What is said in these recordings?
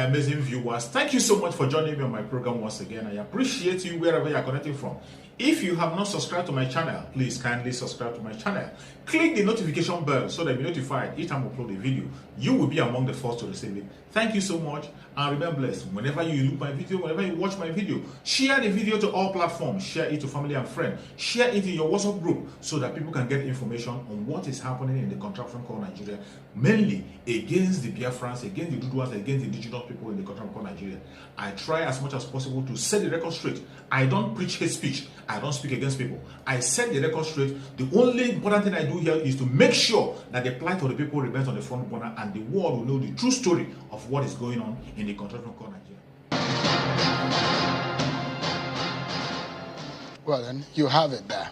amazing viewers. Thank you so much for joining me on my program once again. I appreciate you wherever you are connecting from. If you have not subscribed to my channel, please kindly subscribe to my channel. Click the notification bell so that you'll be notified each time I upload a video. You will be among the first to receive it. Thank you so much and remain blessed. Whenever you look my video, whenever you watch my video, share the video to all platforms. Share it to family and friends. Share it in your WhatsApp group so that people can get information on what is happening in the contraption called Nigeria, mainly against the Biafrans, against the Duduas, against the indigenous people in the contraption called Nigeria. I try as much as possible to set the record straight. I don't preach hate speech. I don't speak against people. I set the record straight. The only important thing I do here is to make sure that the plight of the people remains on the front burner and the world will know the true story of what is going on in the contraption called Nigeria. Well, then, you have it there.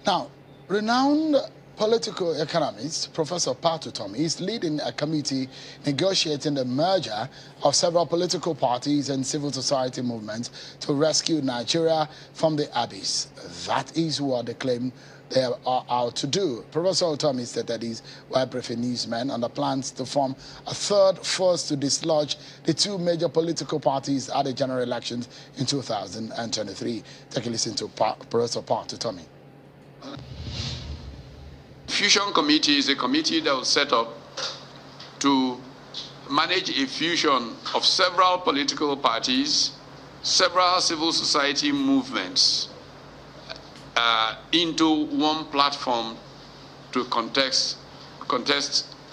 Now, renowned political economist Professor Patriotism is leading a committee negotiating the merger of several political parties and civil society movements to rescue Nigeria from the abyss. That is what they claim they are out to do. Professor Patriotism said that he's while briefing newsmen on the plans to form a third force to dislodge the two major political parties at the general elections in 2023. Take a listen to Professor Patriotism. Fusion committee is a committee that was set up to manage a fusion of several political parties, several civil society movements into one platform to contest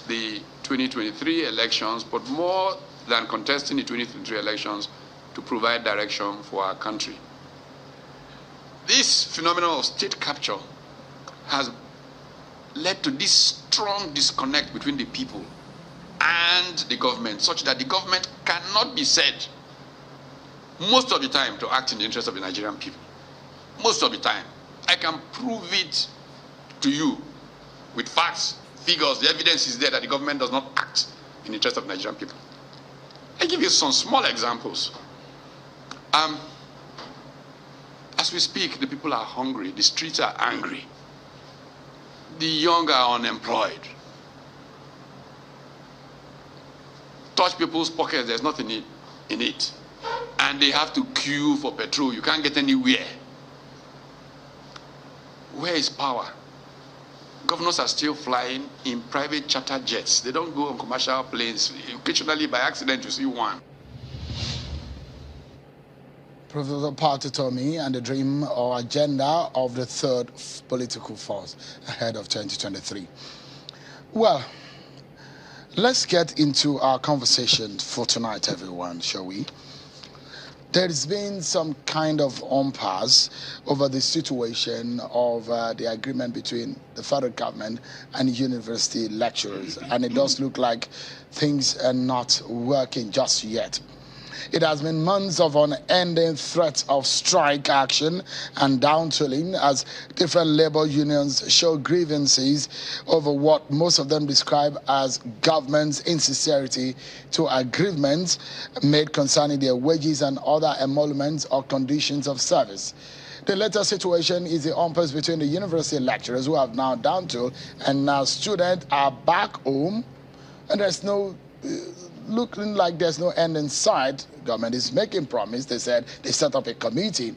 the 2023 elections, but more than contesting the 2023 elections, to provide direction for our country. This phenomenon of state capture has led to this strong disconnect between the people and the government, such that the government cannot be said most of the time to act in the interest of the Nigerian people. Most of the time. I can prove it to you with facts, figures. The evidence is there that the government does not act in the interest of Nigerian people. I give you some small examples. As we speak, the people are hungry, the streets are angry. The young are unemployed. Touch people's pockets, there's nothing in it. And they have to queue for petrol. You can't get anywhere. Where is power? Governors are still flying in private charter jets. They don't go on commercial planes. Occasionally, by accident, you see one. Professor Patriotism and the dream or agenda of the third political force ahead of 2023. Well, let's get into our conversation for tonight, everyone, shall we? There's been some kind of impasse over the situation of the agreement between the federal government and university lecturers, and it does look like things are not working just yet. It has been months of unending threats of strike action and downtooling as different labor unions show grievances over what most of them describe as government's insincerity to agreements made concerning their wages and other emoluments or conditions of service. The latter situation is the impasse between the university lecturers who have now downtooled and now students are back home, and there's no looking like there's no end in sight. Government is making promise. They said they set up a committee.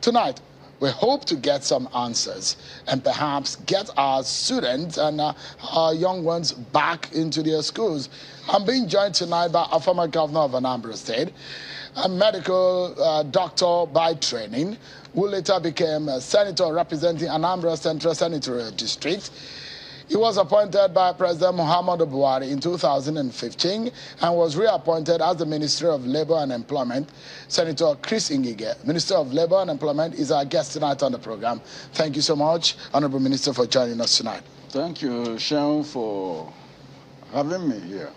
Tonight, we hope to get some answers and perhaps get our students and our young ones back into their schools. I'm being joined tonight by a former governor of Anambra State, a medical doctor by training, who later became a senator representing Anambra Central Senatorial District. He was appointed by President Mohammadu Buhari in 2015 and was reappointed as the Minister of Labour and Employment. Senator Chris Ngige, Minister of Labour and Employment, is our guest tonight on the program. Thank you so much, Honourable Minister, for joining us tonight. Thank you, Sean, for having me here.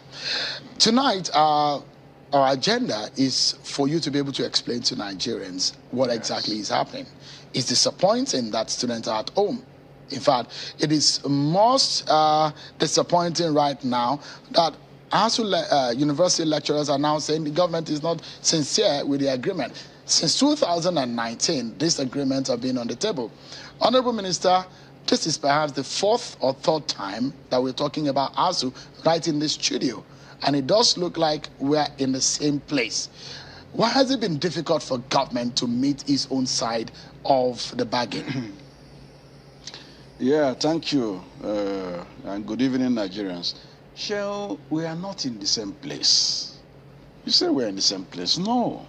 Tonight, our agenda is for you to be able to explain to Nigerians what exactly is happening. It's disappointing that students are at home. In fact, it is most disappointing right now that university lecturers are now saying the government is not sincere with the agreement. Since 2019, these agreements have been on the table. Honorable Minister, this is perhaps the fourth or third time that we're talking about ASU right in this studio. and it does look like we're in the same place. Why has it been difficult for government to meet its own side of the bargain? Yeah, thank you, and good evening, Nigerians. Shell, we are not in the same place. You say we're in the same place. No.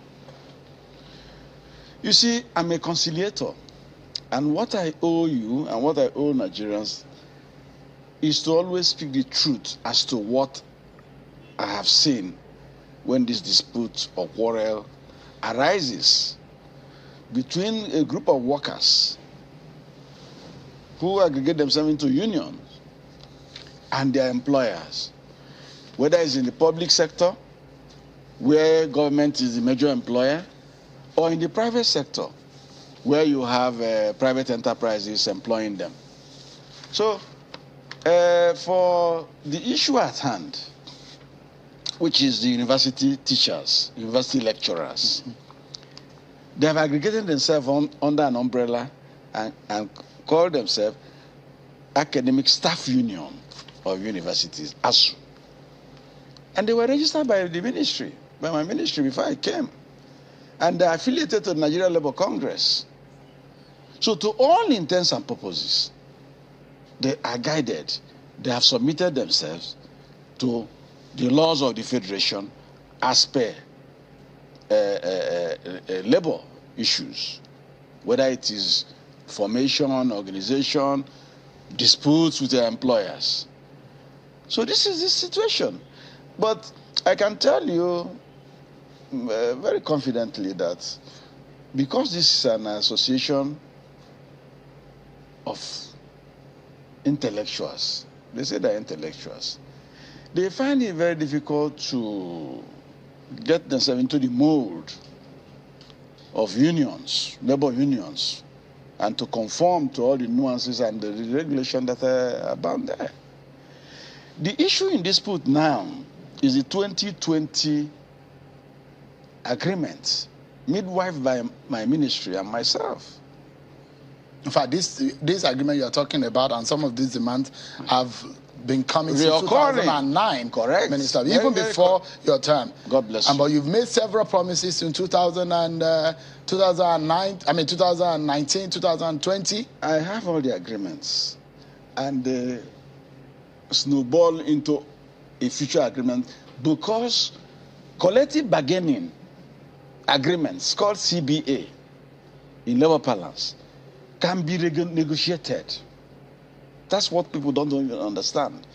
You see, I'm a conciliator, and what I owe you and what I owe Nigerians is to always speak the truth as to what I have seen when this dispute or quarrel arises between a group of workers who aggregate themselves into unions and their employers, whether it's in the public sector, where government is the major employer, or in the private sector, where you have private enterprises employing them. So, for the issue at hand, which is the university teachers, university lecturers, they have aggregated themselves under an umbrella and call themselves Academic Staff Union of Universities, ASU. And they were registered by the ministry, by my ministry before I came. And they are affiliated to the Nigeria Labour Congress. So to all intents and purposes, they are guided. They have submitted themselves to the laws of the Federation as per labor issues, whether it is formation, organization, disputes with their employers. So this is the situation. But I can tell you very confidently that because this is an association of intellectuals, they say they're intellectuals, they find it very difficult to get themselves into the mold of unions, labor unions, and to conform to all the nuances and the regulation that are bound there. The issue in dispute now is the 2020 agreement, midwife by my ministry and myself. In fact, this agreement you are talking about and some of these demands have been coming since 2009. Correct. Minister, even before your term. God bless you. But you've made several promises in 2009, 2019, 2020. I have all the agreements, and snowball into a future agreement because collective bargaining agreements called CBA in labor parlance can be negotiated. That's what people don't even understand.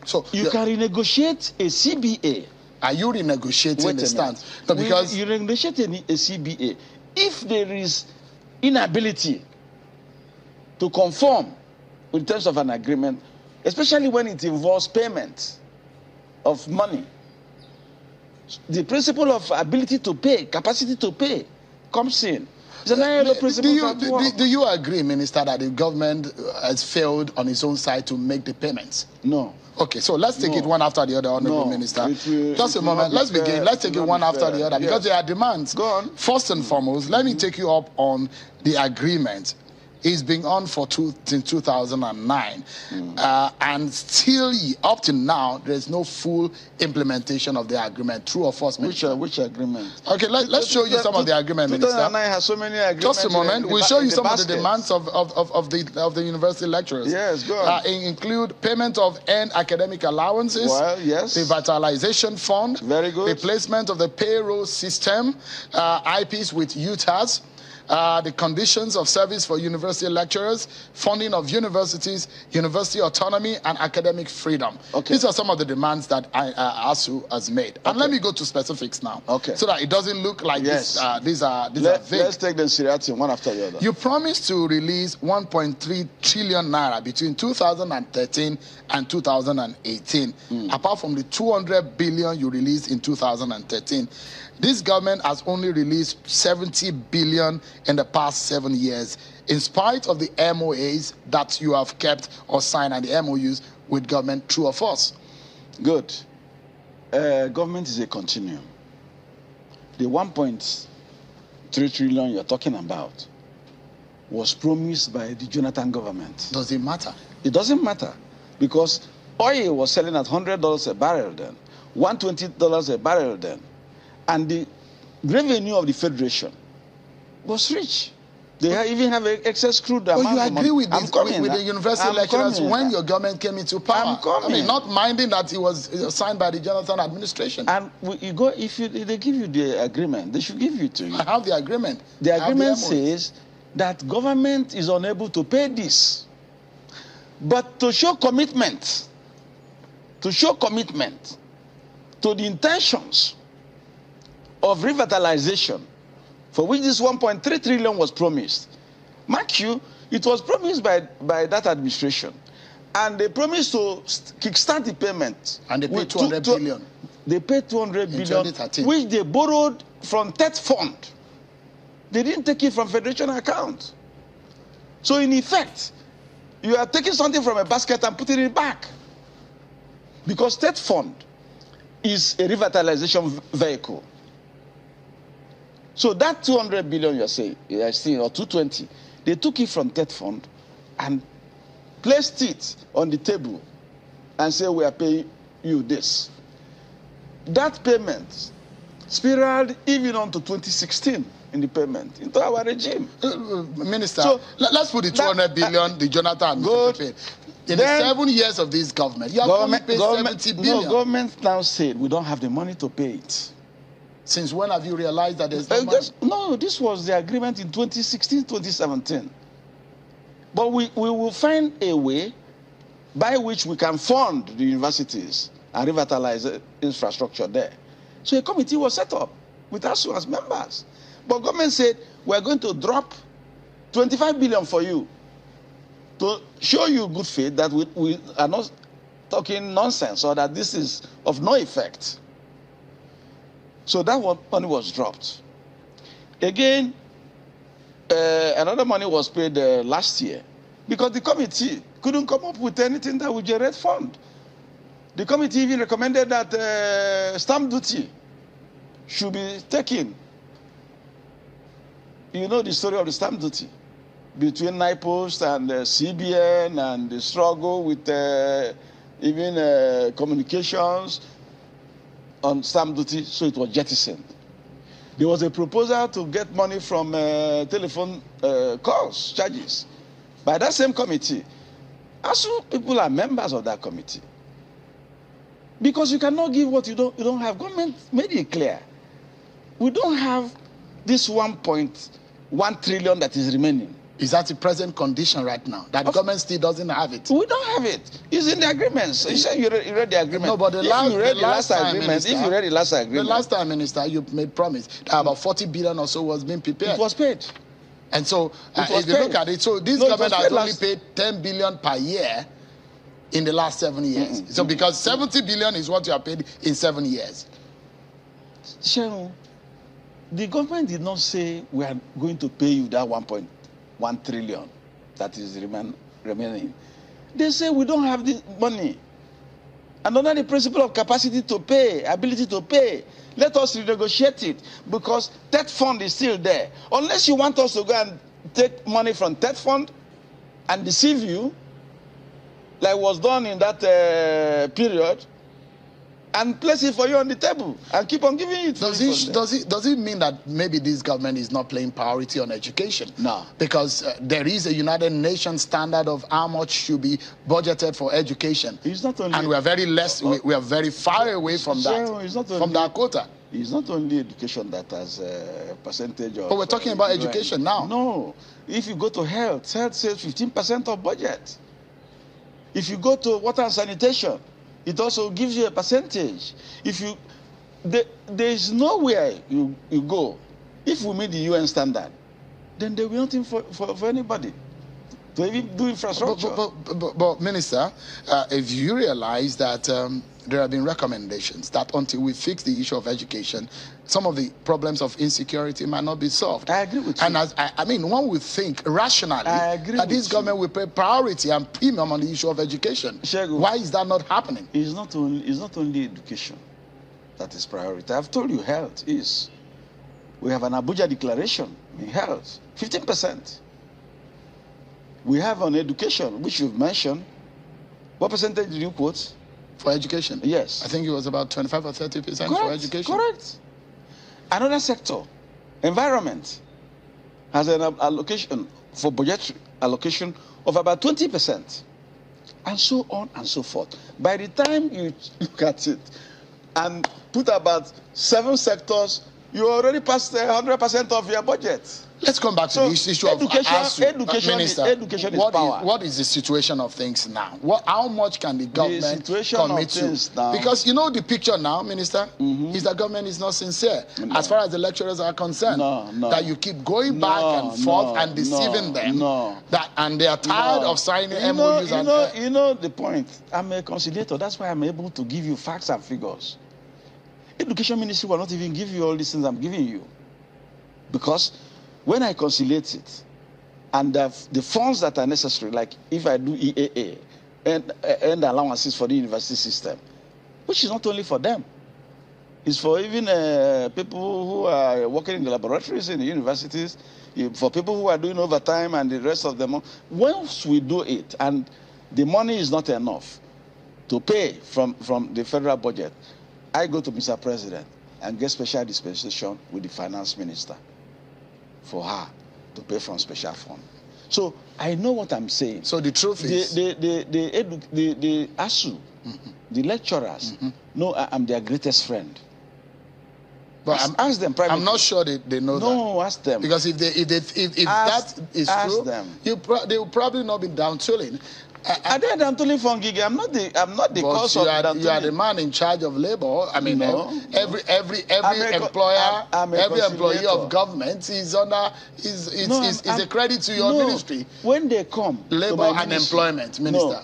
So you can renegotiate a CBA. Are you renegotiating the stance? No, because you renegotiate a CBA if there is inability to conform in terms of an agreement, especially when it involves payment of money. The principle of ability to pay, capacity to pay, comes in. Do you agree, Minister, that the government has failed on its own side to make the payments? No. Okay, so let's take it one after the other, Honorable Minister. Just a moment. Let's begin. Let's take it one after the other because there are demands. Go on. First and foremost, let me take you up on the agreement. It's been on for since 2009, and still up to now, there's no full implementation of the agreement. True or false? Which agreement? Okay, let's show you some of the agreement, Minister. 2009 has so many agreements. Just a moment. We'll show you some of the demands of the university lecturers. Yes, go on. Include payment of earned academic allowances. Well, yes. Revitalization fund. Very good. Replacement of the payroll system. IPs with UTAS. The conditions of service for university lecturers, funding of universities, university autonomy, and academic freedom. Okay. These are some of the demands that ASU has made. And let me go to specifics now, so that it doesn't look like these are vague. Let's take them seriously one after the other. You promised to release 1.3 trillion naira between 2013 and 2018, apart from the 200 billion you released in 2013. This government has only released 70 billion in the past 7 years, in spite of the MOAs that you have kept or signed and the MOUs with government. True or false? Good. Government is a continuum. The 1.3 trillion you're talking about was promised by the Jonathan government. Does it matter? It doesn't matter, because Oil was selling at $100 a barrel then, $120 a barrel then, and the revenue of the Federation was rich. They even have excess crude. But you agree with the university lecturers when your government came into power? I mean, not minding that it was signed by the Jonathan administration. And you go, if they give you the agreement, they should give you to you. I have the agreement. The agreement says that government is unable to pay this. But to show commitment to the intentions of revitalization, for which this 1.3 trillion was promised. Mark you, it was promised by that administration. And they promised to kickstart the payment. And they paid 200 billion. They paid 200 billion, which they borrowed from TET fund. They didn't take it from Federation account. So in effect, you are taking something from a basket and putting it back. Because TET fund is a revitalization vehicle. So that 200 billion you're saying, or 220, they took it from TET fund and placed it on the table and said, we are paying you this. That payment spiraled even on to 2016 in the payment into our regime. Minister, so let's put the 200 billion the Jonathan paid. In the 7 years of this government, you have only paid 70 billion. No, government now said we don't have the money to pay it. Since when have you realized that there's no money? No, this was the agreement in 2016, 2017. But we will find a way by which we can fund the universities and revitalize the infrastructure there. So a committee was set up with us as members. But government said, we're going to drop 25 billion for you to show you good faith that we are not talking nonsense or that this is of no effect. So that money was dropped. Again, another money was paid last year because the committee couldn't come up with anything that would generate fund. The committee even recommended that stamp duty should be taken. You know the story of the stamp duty between NIPOST and CBN and the struggle with even communications on stamp duty, so it was jettisoned. There was a proposal to get money from telephone calls, charges, by that same committee. Also, people are members of that committee. Because you cannot give what you don't have. Government made it clear. We don't have this 1.1 trillion that is remaining. Is that the present condition right now? That the government still doesn't have it? We don't have it. It's in the agreements. You said you read the agreement. No, but the last time, the last time, Minister, you made promise that about 40 billion or so was being prepared. It was paid. And so, if you look at it, so this government has only paid 10 billion per year in the last 7 years. So because 70 billion is what you are paid in 7 years. Shehu, the government did not say we are going to pay you that 1.1 trillion that is remaining. They say we don't have the money. And under the principle of capacity to pay, ability to pay, let us renegotiate it because TET fund is still there. Unless you want us to go and take money from TET fund and deceive you, like was done in that period, and place it for you on the table and keep on giving it. Does it mean that maybe this government is not playing priority on education? No. Because there is a United Nations standard of how much should be budgeted for education. It's not only, and we are very we are very far away from that quota. It's not only education that has a percentage of... But we're talking about education now. No. If you go to health says 15% of budget. If you go to water and sanitation, it also gives you a percentage. If you, there is nowhere you go. If we meet the UN standard, then there will be nothing for anybody to even do infrastructure. But Minister, if you realize that there have been recommendations that until we fix the issue of education, some of the problems of insecurity might not be solved. I agree with you. And I mean, one would think rationally that this government will pay priority and premium on the issue of education. Shegu, why is that not happening? It's not only education that is priority. I've told you health is. We have an Abuja declaration in health, 15%. We have on education, which you've mentioned, What percentage did you quote? For education? Yes. I think it was about 25 or 30% for education. Correct. Another sector, environment, has an allocation for budgetary allocation of about 20%. And so on and so forth. By the time you look at it and put about 7 sectors, you already passed 100% of your budget. Let's come back to this issue of education. Minister, education is power. What is the situation of things now? How much can the government commit to? Now, because you know the picture now, Minister, is that government is not sincere as far as the lecturers are concerned. That you keep going back and forth and deceiving them. And they are tired of signing MOUs. You know the point. I'm a conciliator. That's why I'm able to give you facts and figures. Education Ministry will not even give you all these things I'm giving you. Because when I conciliate it, and the funds that are necessary, like if I do EAA and allowances for the university system, which is not only for them, it's for even people who are working in the laboratories in the universities, for people who are doing overtime and the rest of them. Once we do it, and the money is not enough to pay from the federal budget, I go to Mr. President and get special dispensation with the finance minister for her to pay from special fund. So I know what I'm saying. So the truth is, the ASU, the lecturers, know I'm their greatest friend. But ask them privately. I'm not sure they know that. No, ask them. Because if that is true, they will probably not be down tooling. I did down tooling for Ngige. I'm not the cause of down tooling. You are the man in charge of labor. I mean, every employer, every employee of government is under is a credit to your ministry. When they come, labor and employment minister.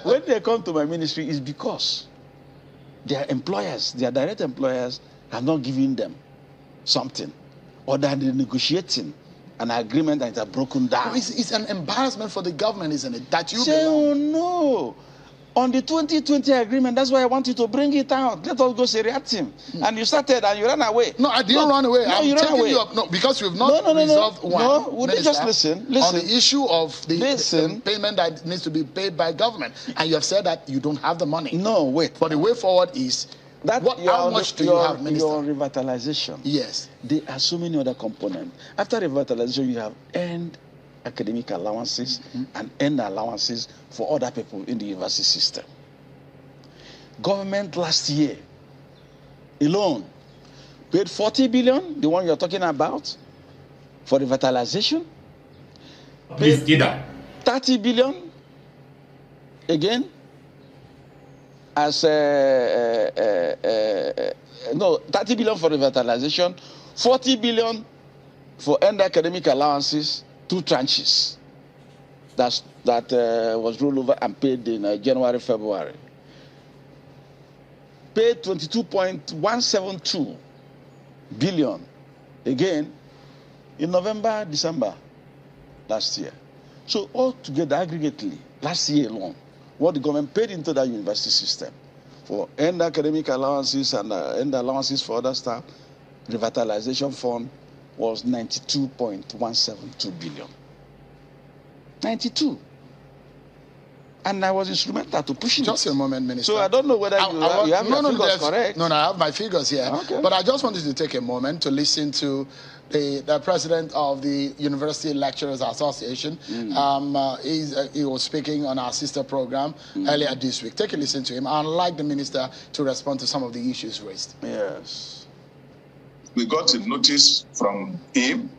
When they come to my ministry, is because their employers, their direct employers, are not giving them something, or that they're negotiating an agreement that is broken down. It's an embarrassment for the government, isn't it? That you oh no. On the 2020 agreement, that's why I want you to bring it out. Let us go seriate him. And you started and you ran away. No, I didn't run away. No, you ran away. No, because we've not resolved one. No, would you just listen? On the issue of the payment that needs to be paid by government. And you have said that you don't have the money. No, wait. But the way forward is, how much do you have, Minister? Your revitalization. Yes. There are so many other components. After revitalization, you have earned academic allowances and earned allowances for other people in the university system. Government last year alone paid 40 billion, the one you're talking about, for revitalization. Please get that. 30 billion again as 30 billion for revitalization, 40 billion for earned academic allowances, 2 tranches. That was rolled over and paid in January, February. Paid 22.172 billion again in November, December last year. So altogether, aggregately, last year alone, what the government paid into that university system for earned academic allowances and earned allowances for other staff, revitalization fund was 92.172 billion. 92. And I was instrumental to pushing Just a moment, Minister. So I don't know whether you have your figures correct. No, I have my figures here. Okay. But I just wanted to take a moment to listen to the president of the University Lecturers Association. He was speaking on our sister program earlier this week. Take a listen to him. I'd like the minister to respond to some of the issues raised. Yes. We got a notice from him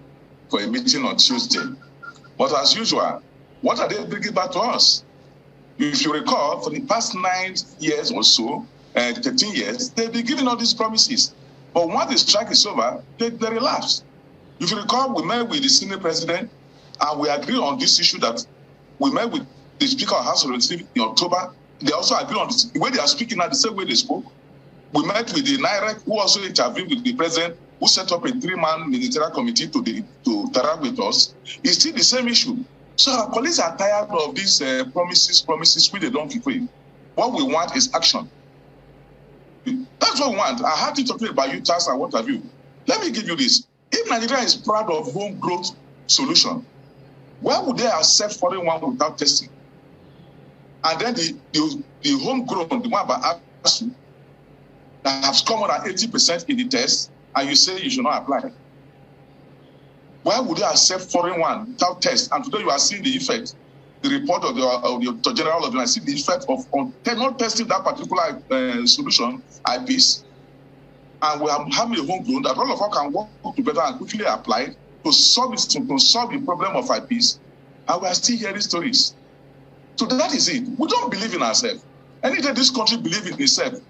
for a meeting on Tuesday. But as usual, what are they bringing back to us? If you recall, for the past 9 years or so, 13 years, they've been giving all these promises. But once the strike is over, they relapse. If you recall, we met with the senior president, and we agreed on this issue that we met with the Speaker of House of Representatives in October. They also agreed on the way they are speaking now, the same way they spoke. We met with the NIREC, who also intervened with the president, who set up a 3-man ministerial committee to interact with us. It's still the same issue. So our colleagues are tired of these promises which they don't fulfill. What we want is action. That's what we want. I had to talk about you, Charles, and what have you. Let me give you this. If Nigeria is proud of home growth solution, why would they accept foreign one without testing? And then the homegrown, the one by ASU, that has come more than 80% in the test, and you say you should not apply. Why would you accept foreign one without test? And today you are seeing the effect. The report of the General of the see the effect of not testing that particular solution, IPs. And we are having a homegrown that all of us can work together and quickly apply to solve the problem of IPs. And we are still hearing stories. So that is it. We don't believe in ourselves. Any day this country believes in itself,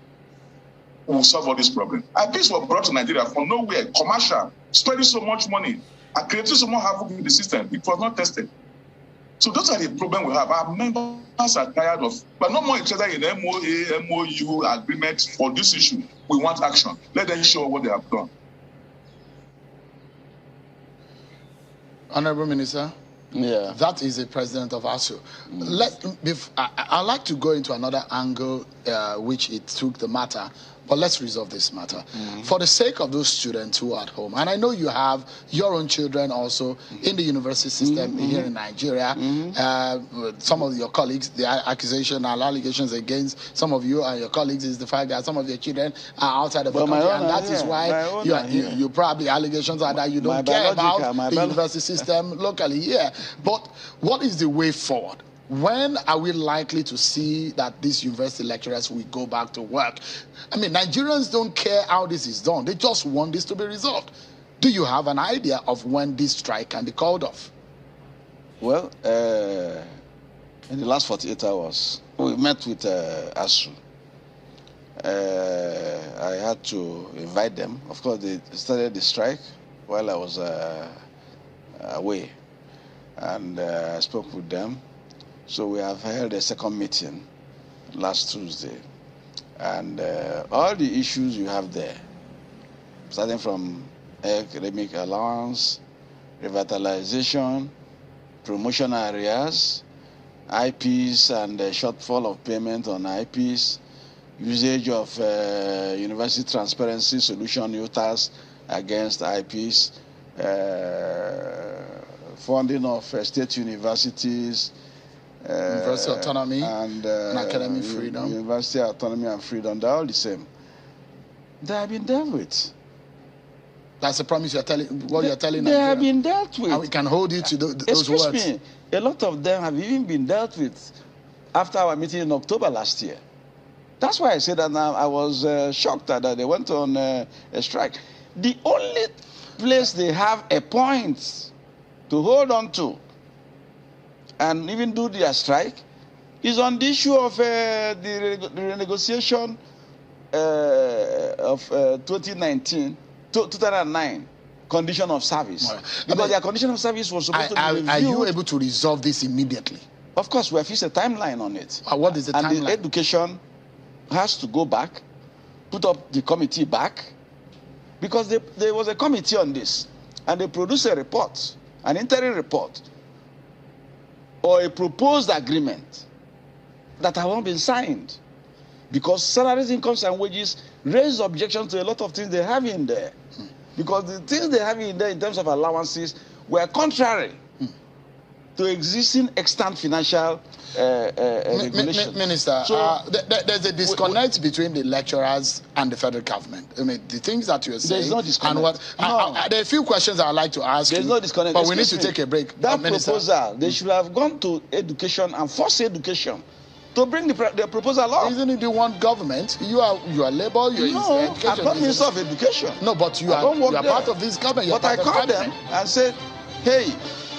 we will solve all this problem. IPs were brought to Nigeria from nowhere, commercial, spending so much money, and creating so much havoc in the system. It was not tested. So those are the problems we have. Our members are tired of, but not more interested in MOA, MOU agreement for this issue. We want action. Let them show what they have done. Honorable Minister, yeah, that is the president of ASU. I'd like to go into another angle which it took the matter, but let's resolve this matter. For the sake of those students who are at home, and I know you have your own children also in the university system here in Nigeria. Some of your colleagues, the accusation and allegations against some of you and your colleagues is the fact that some of your children are outside of the country, and that is why you probably allegations are that you don't care about the university system locally here. But what is the way forward? When are we likely to see that these university lecturers will go back to work? I mean, Nigerians don't care how this is done. They just want this to be resolved. Do you have an idea of when this strike can be called off? Well, in the last 48 hours, we met with ASU. I had to invite them. Of course, they started the strike while I was away. And I spoke with them. So we have held a second meeting last Tuesday. And all the issues you have there, starting from academic allowance, revitalization, promotion areas, IPs and shortfall of payment on IPs, usage of university transparency solution UTAS against IPs, funding of state universities, university autonomy and academic freedom. University autonomy and freedom, they're all the same. They have been dealt with. That's the promise you're telling, you're telling They have been dealt with. And we can hold you to those words. Excuse me, a lot of them have even been dealt with after our meeting in October last year. That's why I said that I was shocked that they went on a strike. The only place they have a point to hold on to and even do their strike is on the issue of the renegotiation of 2009 condition of service. Because their condition of service was supposed to be reviewed. Are you able to resolve this immediately? Of course, we have fixed a timeline on it. What is the timeline? And the education has to go back, put up the committee back, because there was a committee on this, and they produced a report, an interim report, or a proposed agreement that have not been signed, because salaries, incomes, and wages raise objections to a lot of things they have in there, because the things they have in there in terms of allowances were contrary to existing extant financial regulations. Minister, so, there's a disconnect between the lecturers and the federal government. I mean, the things that you're saying. There's no disconnect. And there are a few questions I'd like to ask There's no disconnect. But we need to take a break. That proposal, they should have gone to education and force education to bring the proposal along. Isn't it the one government? You are Labour, you're education. I'm not Minister of Education. No, but you are part of this government. But I called them and said, hey,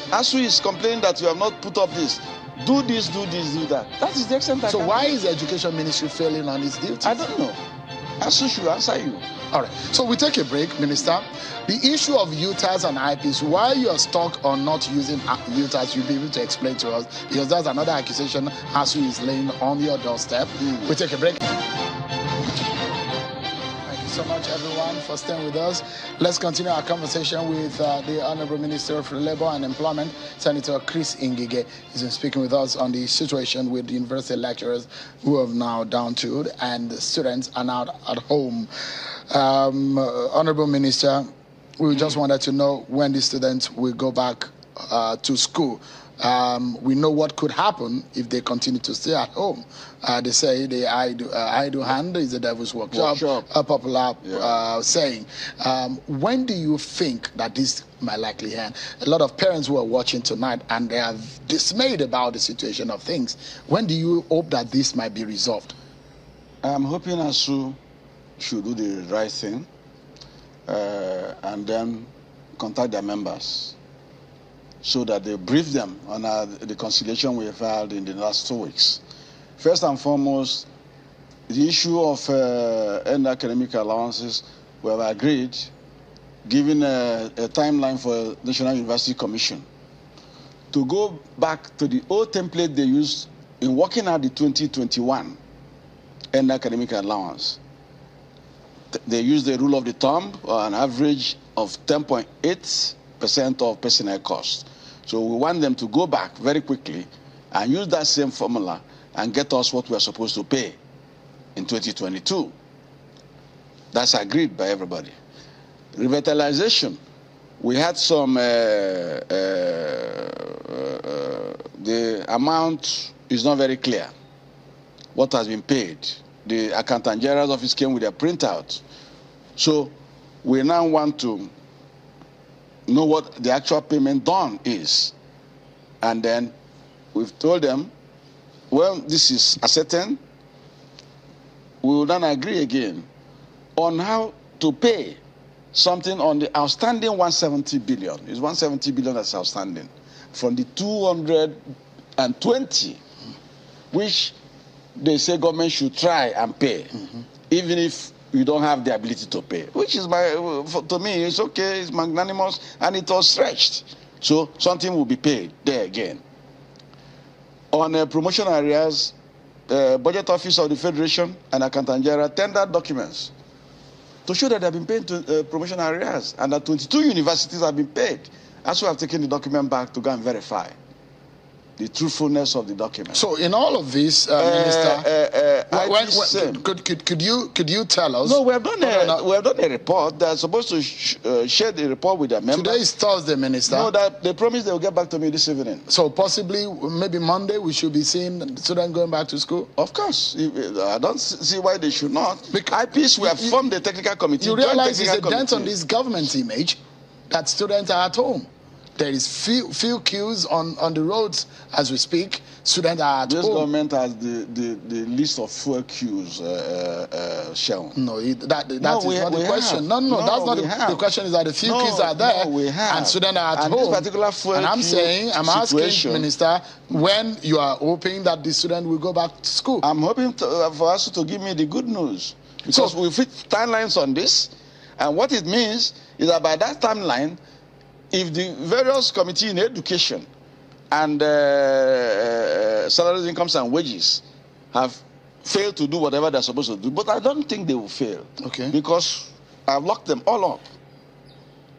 ASU is complaining that you have not put up this. Do this, do that. That is the extent I So why is the Education Ministry failing on its duties? I don't know. ASU should answer you. All right. So we take a break, Minister. The issue of UTAS and IPs, why you are stuck on not using UTAS, you'll be able to explain to us, because that's another accusation ASU is laying on your doorstep. We take a break. So much, everyone, for staying with us. Let's continue our conversation with the Honorable Minister of Labour and Employment, Senator Chris Ngige. He's been speaking with us on the situation with the university lecturers who have now down to, and the students are now at home. Honorable Minister, we just wanted to know when the students will go back to school. We know what could happen if they continue to stay at home. They say the idle hand is the devil's workshop. A popular saying. When do you think that this might likely end? A lot of parents who are watching tonight and they are dismayed about the situation of things. When do you hope that this might be resolved? I'm hoping ASU should do the right thing and then contact their members so that they brief them on the conciliation we have had in the last 2 weeks. First and foremost, the issue of end academic allowances, we have agreed, given a timeline for National University Commission to go back to the old template they used in working out the 2021 end academic allowance. They use the rule of the thumb, an average of 10.8% of personnel costs. So we want them to go back very quickly and use that same formula and get us what we are supposed to pay in 2022. That's agreed by everybody. Revitalization, we had some, the amount is not very clear. What has been paid? The Accountant General's office came with their printout. So we now want to know what the actual payment done is. And then we've told them, well, this is ascertained, we will then agree again on how to pay something on the outstanding 170 billion. It's 170 billion that's outstanding from the 220, which they say government should try and pay, even if you don't have the ability to pay, which is, to me, it's okay, it's magnanimous, and it was stretched. So something will be paid there again. On promotion areas, Budget Office of the Federation and Accountant General tendered documents to show that they have been paid to promotion areas and that 22 universities have been paid. As we have taken the document back to go and verify the truthfulness of the document. So in all of this, Minister, could you tell us? No, we have done a report. They're supposed to share the report with their members. Today is Thursday, Minister. No, that they promised they will get back to me this evening. So possibly, maybe Monday, we should be seeing students going back to school? Of course. I don't see why they should not. IPs, we have formed the technical committee. You realize it's a dent on this government's image that students are at home. There is few queues on the roads as we speak. Students are at home. This government has the list of fuel queues shown. No, that is not the question. No, that's not the question. Is that the few queues are there and students are at home. This particular fuel and I'm asking, Minister, when you are hoping that the student will go back to school? I'm hoping for us to give me the good news, because we fit timelines on this, and what it means is that by that timeline, if the various committee in education and salaries, incomes, and wages have failed to do whatever they're supposed to do, but I don't think they will fail. Okay. Because I've locked them all up.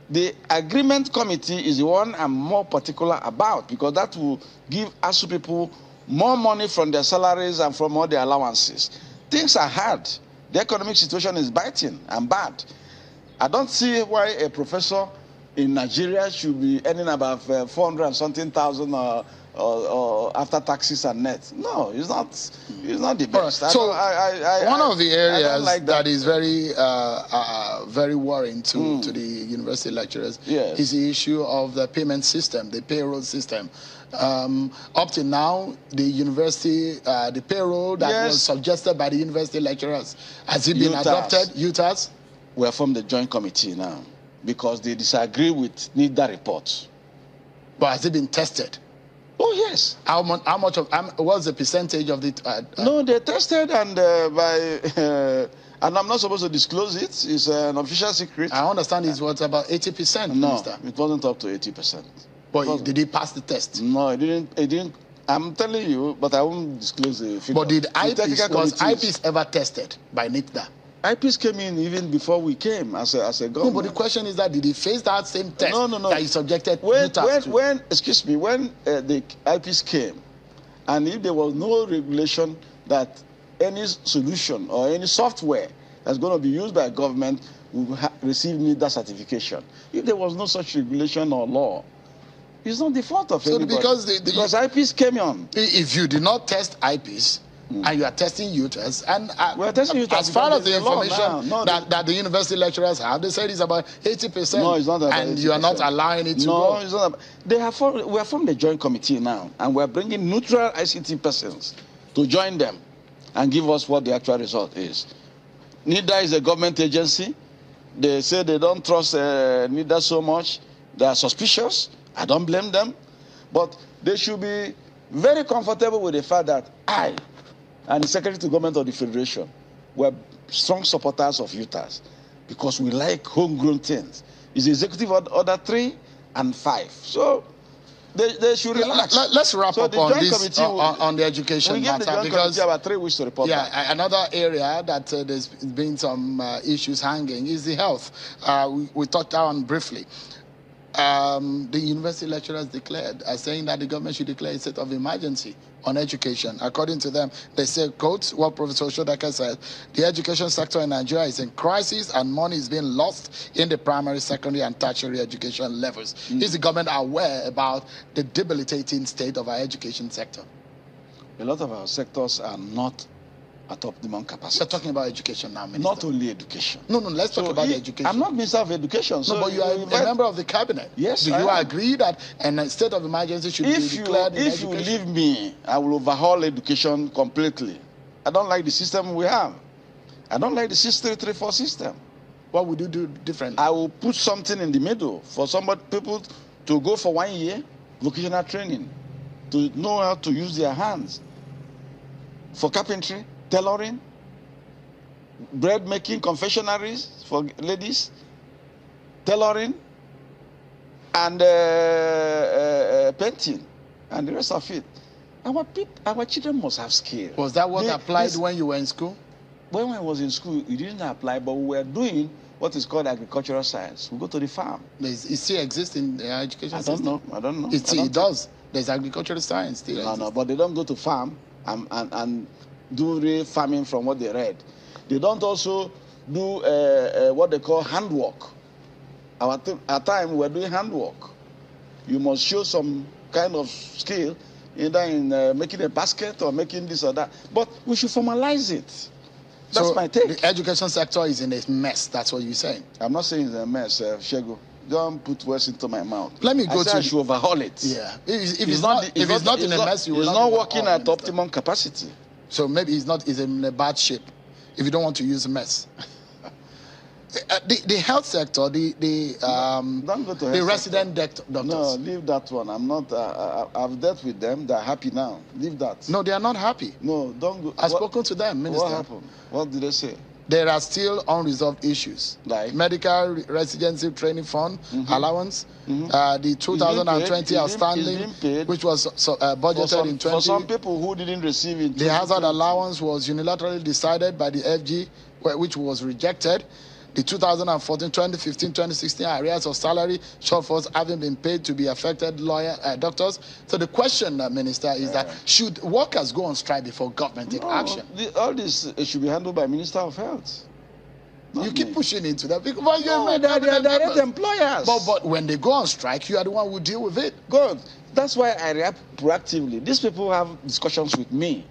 The agreement committee is the one I'm more particular about, because that will give ASU people more money from their salaries and from all their allowances. Things are hard. The economic situation is biting and bad. I don't see why a professor in Nigeria should be earning about 400 and something thousand or after taxes and net. No, it's not the best. Right. So one of the areas that is very very worrying to the university lecturers is the issue of the payment system, the payroll system. Up to now, the university, the payroll that was suggested by the university lecturers, has it been adopted? UTAS? We have formed the joint committee now, because they disagree with NIDA reports. But has it been tested? Oh, yes. How much of, what's the percentage of the... No, they tested, and and I'm not supposed to disclose it. It's an official secret. I understand it's what, about 80%, No, Minister? it wasn't up to 80%. But did it pass the test? No, it didn't. I'm telling you, but I won't disclose the figure. But was IPs ever tested by NIDA? IPs came in even before we came as a government. No, but the question is that did he face that same test that he subjected when the IPs came, and if there was no regulation that any solution or any software that's going to be used by government will receive NIDA certification, if there was no such regulation or law, It's not the fault of So anybody. because IPs came on. If you did not test IPs, and you are testing UTES, and We're testing UTES as far as the law information now. that the university lecturers have, they said it's about 80%. No, it's not about and 80%. You are not allowing it to no, go. it's not. We have formed a joint committee now, and we're bringing neutral ICT persons to join them and give us what the actual result is. NIDA is a government agency. They say they don't trust NIDA so much. They are suspicious. I don't blame them. But they should be very comfortable with the fact that I and the Secretary to Government of the Federation were strong supporters of UTAS because we like homegrown things. It's Executive Order 3 and 5. So they should relax. Let's wrap up on this on the education we matter, give the because about 3 weeks to report back. Another area that there's been some issues hanging is the health. We touched on briefly. The university lecturers declared, saying that the government should declare a state of emergency on education. According to them, they say, quote, what Professor Oshodeke said, the education sector in Nigeria is in crisis and money is being lost in the primary, secondary, and tertiary education levels. Is the government aware about the debilitating state of our education sector? A lot of our sectors are not at optimum capacity. We're talking about education now, Minister. Not only education. No, let's talk about the education. I'm not Minister of Education. So no, but you are a member of the cabinet. Yes, Do you agree that a state of emergency should be declared in education? If you leave me, I will overhaul education completely. I don't like the system we have. I don't like the 6334 system. What would you do differently? I will put something in the middle for people to go for 1 year vocational training, to know how to use their hands. For carpentry, tailoring, bread making, confectionaries for ladies, tailoring, and painting, and the rest of it. Our children must have skill. Was that what applied when you were in school? When I was in school, it didn't apply, but we were doing what is called agricultural science. We go to the farm. It still exists in the education system? I don't know. It does. There's agricultural science still. No, but they don't go to farm and do real farming from what they read. They don't also do what they call handwork. Our time, we were doing handwork. You must show some kind of skill, either in making a basket or making this or that. But we should formalize it. That's my take. The education sector is in a mess. That's what you're saying. I'm not saying it's a mess, Shego. Don't put words into my mouth. Let me go I should overhaul it. Yeah. If it's not in a mess, you will not. It's not working at optimum capacity. So maybe he's in a bad shape. If you don't want to use mess. The health sector, don't go to the resident doctors. No, leave that one. I'm not. I've dealt with them. They're happy now. Leave that. No, they are not happy. No, don't go. I've spoken to them, Minister. What happened? What did they say? There are still unresolved issues, like medical residency training fund allowance, the 2020 outstanding, which was budgeted in 20. For some people who didn't receive it, the hazard allowance was unilaterally decided by the FG, which was rejected. The 2014, 2015, 2016 arrears of salary shortfalls having been paid to be affected doctors. So the question, Minister, is that should workers go on strike before government take action? All this should be handled by Minister of Health. You keep pushing into that because they're direct employers. But when they go on strike, you are the one who deal with it. Good. That's why I react proactively. These people have discussions with me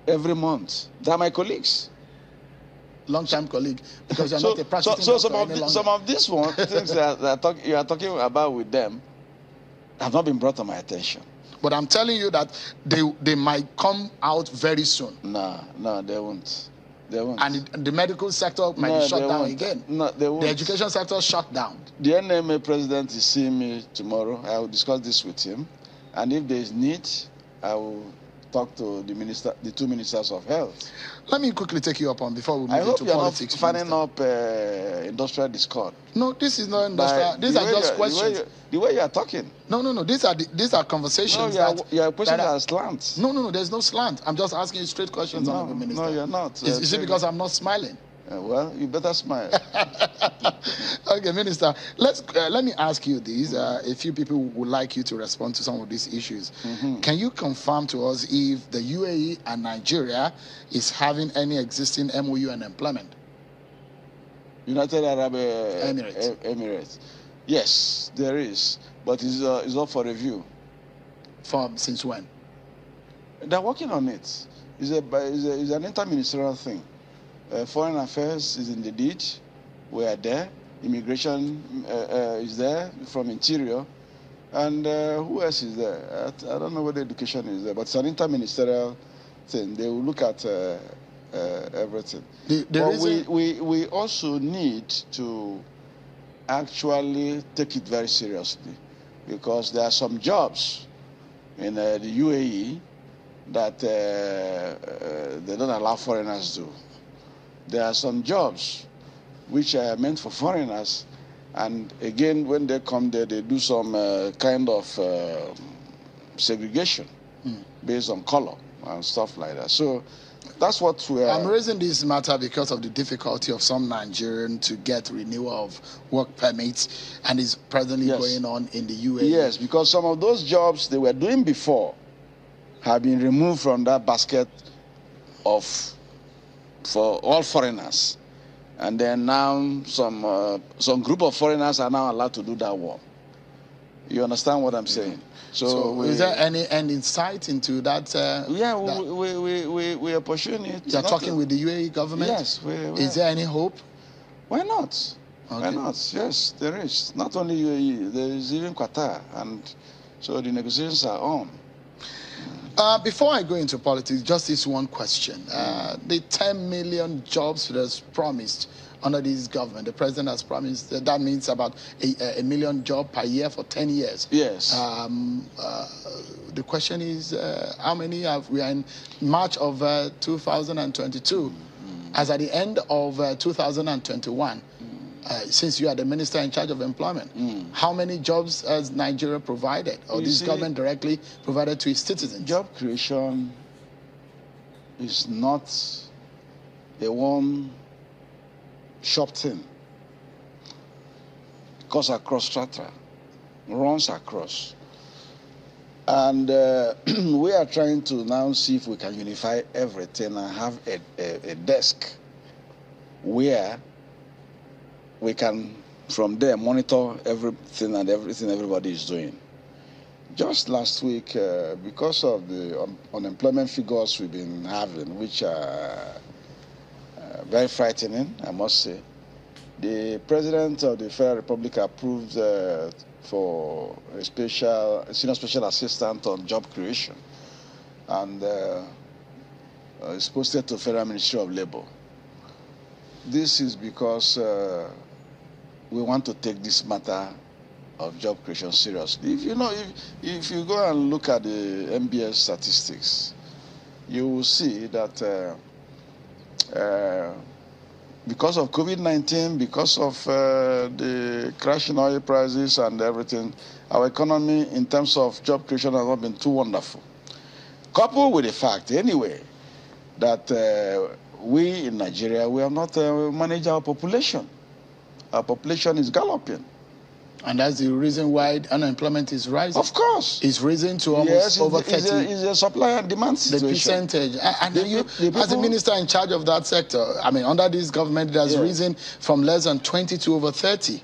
every month. They're my colleagues. Long-time colleague, because you're not a practicing doctor some of these things that you are talking about with them have not been brought to my attention. But I'm telling you that they might come out very soon. No, they won't. They won't. And the medical sector might be shut down again. No, they won't. The education sector shut down. The NMA president is seeing me tomorrow. I will discuss this with him, and if there is need, I will talk to the two ministers of health. Let me quickly take you up on before we move into politics. I hope you're not fanning up industrial discord. No, this is not industrial. These are just questions. The way you are talking. No. These are conversations. No, your questions are slant. No. There's no slant. I'm just asking you straight questions, Honourable Minister. No, you're not. Is it because I'm not smiling? Well, you better smile. Okay, Minister, let me ask you this. A few people would like you to respond to some of these issues. Can you confirm to us if the UAE and Nigeria is having any existing MOU and employment? United Arab Emirates. Yes, there is. but it's up for review. Since when? They're working on it. It's an interministerial thing. Foreign Affairs is in the lead. We are there. Immigration is there from Interior. And who else is there? I don't know whether education is there, but it's an interministerial thing. They will look at everything. We also need to actually take it very seriously, because there are some jobs in the UAE that they don't allow foreigners to do. There are some jobs which are meant for foreigners, and again, when they come there, they do some kind of segregation based on color and stuff like that. So that's what we are. I'm raising this matter because of the difficulty of some Nigerians to get renewal of work permits, and is presently going on in the UAE. Yes, because some of those jobs they were doing before have been removed from that basket for all foreigners. And then now some group of foreigners are now allowed to do that work. You understand what I'm saying? So is there any end in sight into that? We are pursuing it. You're talking with the UAE government? Yes. Is there any hope? Why not? Okay. Why not? Yes, there is. Not only UAE, there is even Qatar. And so the negotiations are on. Before I go into politics, just this one question. The 10 million jobs that's promised under this government, the president has promised that means about a million jobs per year for 10 years. Yes. The question is, how many we are in March of 2022? As at the end of 2021, since you are the minister in charge of employment, how many jobs has Nigeria provided, or this government directly provided to its citizens? Job creation is not a one-shop thing. It goes across strata, runs across. And we are trying to now see if we can unify everything and have a desk where we can, from there, monitor everything everybody is doing. Just last week, because of the unemployment figures we've been having, which are very frightening, I must say, the President of the Federal Republic approved for a senior special assistant on job creation, and it's posted to Federal Ministry of Labor. This is because we want to take this matter of job creation seriously. If you go and look at the MBS statistics, you will see that because of COVID-19, because of the crash in oil prices and everything, our economy in terms of job creation has not been too wonderful. Coupled with the fact, anyway, that we in Nigeria, we have not managed our population. Our population is galloping. And that's the reason why unemployment is rising. Of course. It's risen to almost over 30. It's a supply and demand situation. The percentage. And as the minister in charge of that sector, I mean, under this government, it has risen from less than 20 to over 30.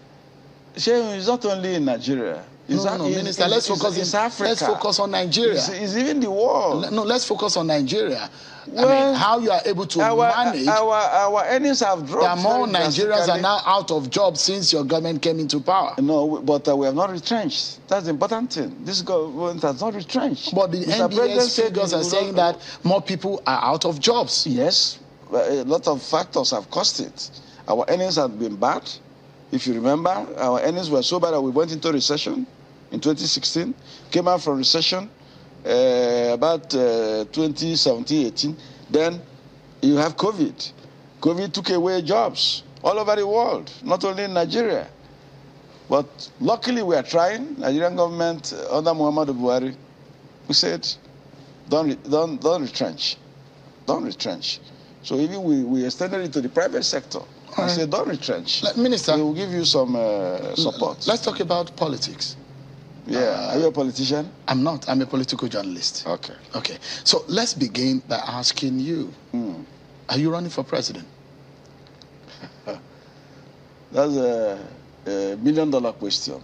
It's not only in Nigeria. Minister, let's focus on Nigeria. It's even the world. No, let's focus on Nigeria. Well, I mean, how you are able to manage. Our earnings have dropped. There are more Nigerians are now out of jobs since your government came into power. No, but we have not retrenched. That's the important thing. This government has not retrenched. But the NBS figures are saying that more people are out of jobs. Yes, a lot of factors have caused it. Our earnings have been bad. If you remember, our earnings were so bad that we went into recession in 2016, came out from recession about 2017-18. Then you have COVID. COVID took away jobs all over the world, not only in Nigeria. But luckily we are trying. Nigerian government under Mohammadu Buhari, we said, don't retrench. Don't retrench. So even we extended it to the private sector. I said, don't retrench. Minister, we will give you some support. Let's talk about politics. Yeah, are you a politician? I'm not. I'm a political journalist. Okay. Okay. So let's begin by asking you, are you running for president? That's a $1 million question.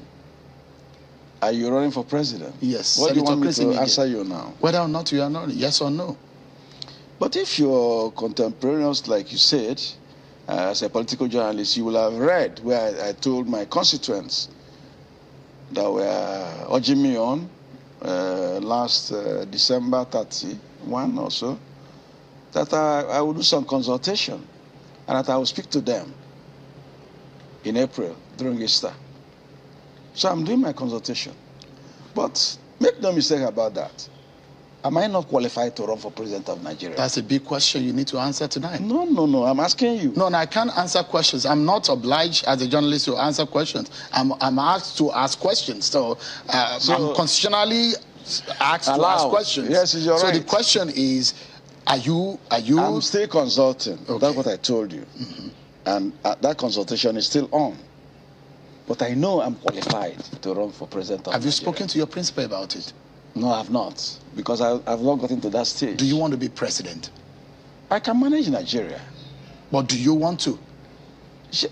Are you running for president? Yes. What do you Senator want me Chris to Ngige. answer you now? Whether or not you are not, yes or no. But if you're contemporaneous, like you said, as a political journalist, you will have read where I told my constituents that were urging me on last December 31 or so, that I will do some consultation and that I will speak to them in April during Easter. So I'm doing my consultation. But make no mistake about that. Am I not qualified to run for president of Nigeria? That's a big question you need to answer tonight. No. I'm asking you. No, I can't answer questions. I'm not obliged as a journalist to answer questions. I'm asked to ask questions. So I'm constitutionally asked to ask questions. Yes, you're right. So the question is, are you? I'm still consulting. Okay. That's what I told you. Mm-hmm. And that consultation is still on. But I know I'm qualified to run for president of Nigeria. Have you spoken to your principal about it? No, I have not. Because I've not gotten to that stage. Do you want to be president? I can manage Nigeria. But do you want to?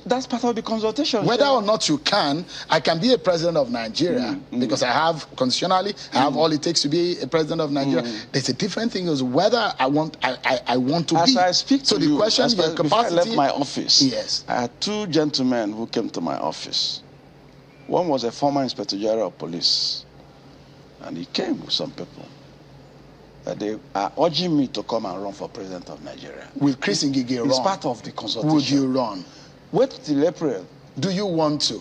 That's part of the consultation. Whether or not you can, I can be a president of Nigeria because I have, constitutionally, I have all it takes to be a president of Nigeria. There's a different thing as whether I want to as be. I speak so to the you, question, your capacity. Before I left my office, yes, I had two gentlemen who came to my office. One was a former Inspector General of Police, and he came with some people. They are urging me to come and run for president of Nigeria. Will Chris Ngige run? It's part of the consultation. Would you run? Wait till April. Do you want to?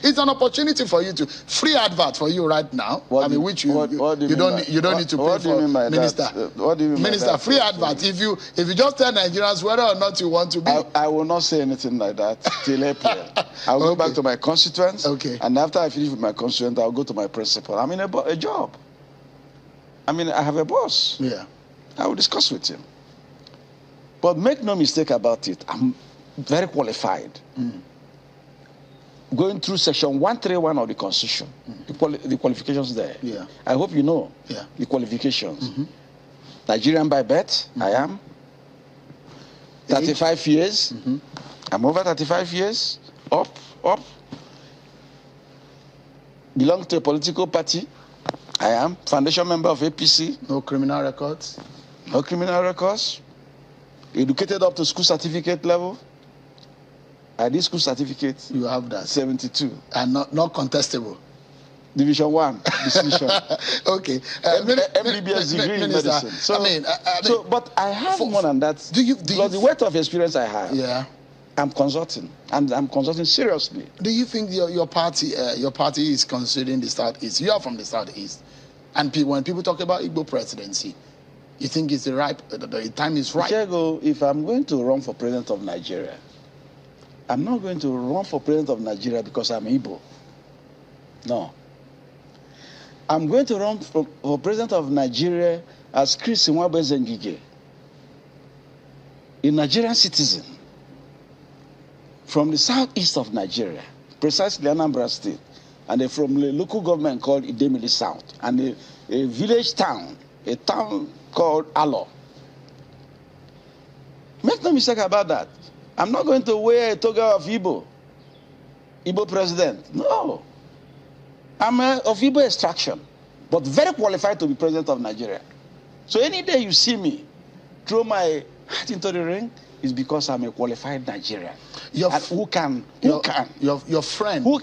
It's an opportunity for you to free advert for you right now. What don't need to pay for, Minister. What do you mean Minister, by that? free advert. If you just tell Nigerians whether or not you want to be. I will not say anything like that till April. I'll go back to my constituents. Okay. And after I finish with my constituents, I'll go to my principal. I'm in a job. I mean, I have a boss. Yeah. I will discuss with him. But make no mistake about it. I'm very qualified. Going through section 131 of the Constitution, the qualifications there. Yeah. I hope you know the qualifications. Nigerian by birth, I am. 35 years. I'm over 35 years. Up. Belong to a political party. I am. Foundation member of APC. No criminal records. No criminal records. Educated up to school certificate level. I did school certificate. You have that. 72. And not contestable. Division 1. Distinction. Okay. MBBS degree in medicine. So, but I have more than that. Because the weight of experience I have. Yeah. I'm consulting. And I'm consulting seriously. Do you think your party is considering the Southeast? You are from the Southeast. And when people talk about Igbo presidency, you think it's the time is right? Diego, if I'm going to run for president of Nigeria, I'm not going to run for president of Nigeria because I'm Igbo. No. I'm going to run for president of Nigeria as Chris Ngige, a Nigerian citizen from the southeast of Nigeria, precisely Anambra State, and from a local government called Idemili South, and a village town, a town called Alo. Make no mistake about that. I'm not going to wear a toga of Igbo president. No. I'm of Igbo extraction, but very qualified to be president of Nigeria. So any day you see me throw my hat into the ring, is because I'm a qualified Nigerian. Your friend, who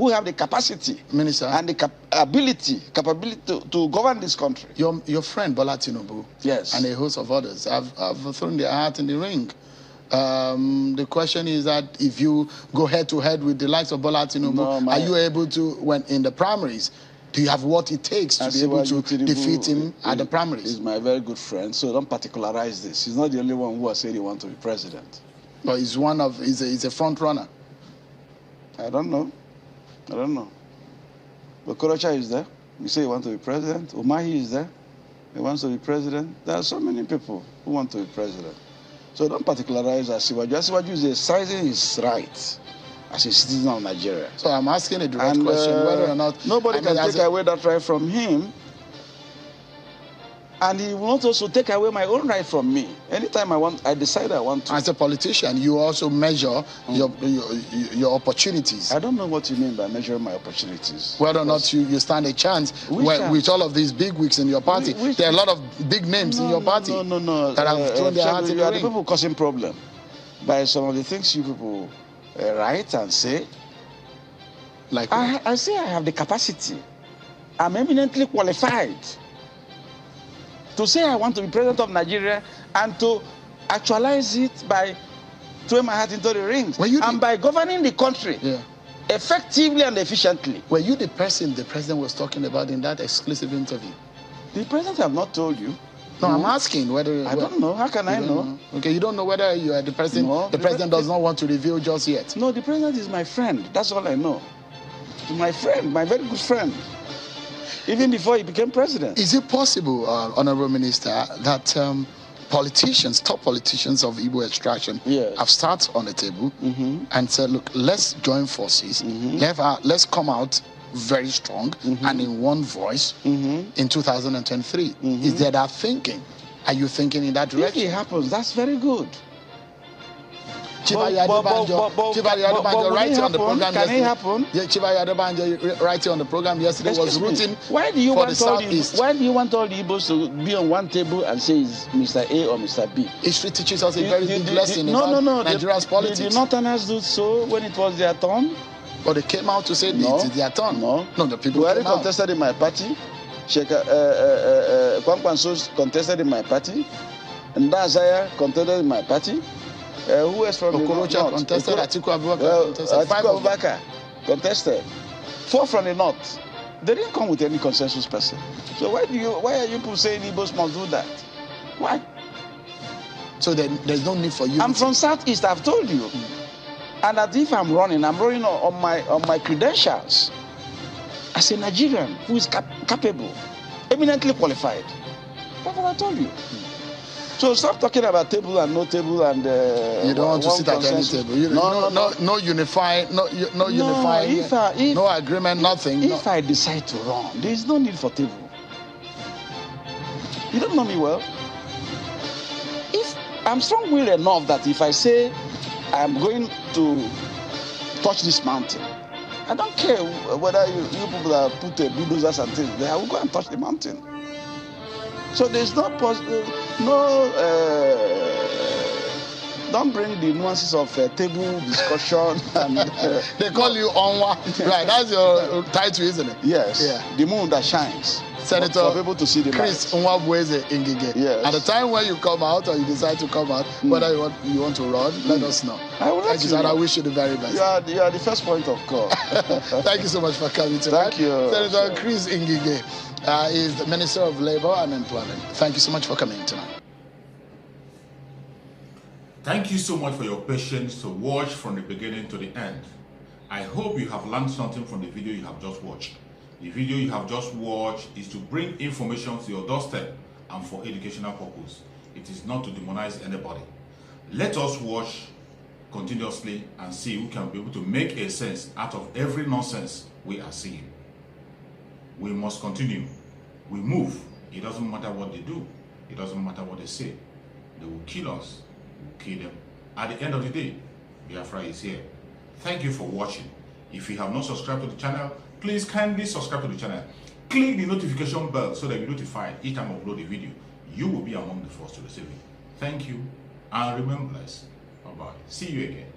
have the capacity, Minister, and the capability to govern this country. Your friend Bola Tinubu, yes, and a host of others have thrown their hat in the ring. The question is that if you go head to head with the likes of Bola Tinubu, are you able to, when in the primaries, do you have what it takes to be able to defeat him at the primaries? He's my very good friend, so don't particularize this. He's not the only one who has said he wants to be president. But he's a front runner. I don't know. But Korocha is there. You say he wants to be president. Umahi is there. He wants to be president. There are so many people who want to be president. So don't particularize Asiwaju. Asiwaju is exercising his right as a citizen of Nigeria. So I'm asking a direct question, whether or not... Nobody can take away that right from him. And he will not also take away my own right from me. Anytime I decide I want to. As a politician, you also measure your opportunities. I don't know what you mean by measuring my opportunities. Whether or not you stand a chance with all of these big wigs in your party. There are a lot of big names in your party that have thrown their heart in the ring. The people causing problem by some of the things you people write and say. Like I say I have the capacity. I'm eminently qualified to say I want to be president of Nigeria and to actualize it by throwing my hat into the ring and by governing the country effectively and efficiently. Were you the person the president was talking about in that exclusive interview? The president have not told you. No, I'm asking whether... I don't know. How can I know? Okay, you don't know whether you are the president. No, the president does not want to reveal just yet. No, the president is my friend. That's all I know. My friend, my very good friend. Even before he became president. Is it possible, Honorable Minister, that top politicians of Igbo extraction have sat on the table and said, look, let's join forces, let's come out very strong and in one voice in 2023? Is there that thinking? Are you thinking in that direction? If it happens, that's very good. Chibayi Adebanjo writing on the program yesterday. Can it happen? Yeah, Chibayi Adebanjo writing on the program yesterday was rooting for the Southeast. Why do you want all the Igbos to be on one table and say it's Mr. A or Mr. B? History teaches us a very big lesson about Nigeria's politics. Did the Northerners do so when it was their turn? But they came out to say it is their turn. No, the people Buhari contested in my party. Kwankwanso contested in my party. Ndazaya contested in my party. Who else from Okorocha the contested? Atiku Abubakar contested. Atiku Abubakar contested. 4 from the north. They didn't come with any consensus person. So why are you people saying Igbos must do that? Why? So there's no need for you. I'm from Southeast, I've told you. And that if I'm running on my credentials as a Nigerian who is capable, eminently qualified. That's what I told you. So stop talking about table and no table and you don't want to sit at any table. No unifying, no agreement, nothing. If I decide to run, there is no need for table. You don't know me well. If I'm strong-willed enough that if I say I'm going to touch this mountain, I don't care whether you people that put bulldozers and things there, I will go and touch the mountain. So there's no don't bring the nuances of table discussion and they call you Onwa, right? That's your title, isn't it? Yes. Yeah. The moon that shines. Senator for people to see the Chris Ngige. Yes. At the time when you come out or you decide to come out, whether you want to run, let us know. I will let you know. And I wish you the very best. You are the first point of call. Thank you so much for coming tonight. Thank you. Senator Chris Ngige is the Minister of Labour and Employment. Thank you so much for coming tonight. Thank you so much for your patience to watch from the beginning to the end. I hope you have learned something from the video you have just watched. The video you have just watched is to bring information to your doorstep and for educational purpose. It is not to demonize anybody. Let us watch continuously and see who can be able to make a sense out of every nonsense we are seeing. We must continue. We move. It doesn't matter what they do. It doesn't matter what they say. They will kill us. We will kill them. At the end of the day, Biafra is here. Thank you for watching. If you have not subscribed to the channel, please kindly subscribe to the channel. Click the notification bell so that you're notified each time I upload a video. You will be among the first to receive it. Thank you and remain blessed. Bye-bye. See you again.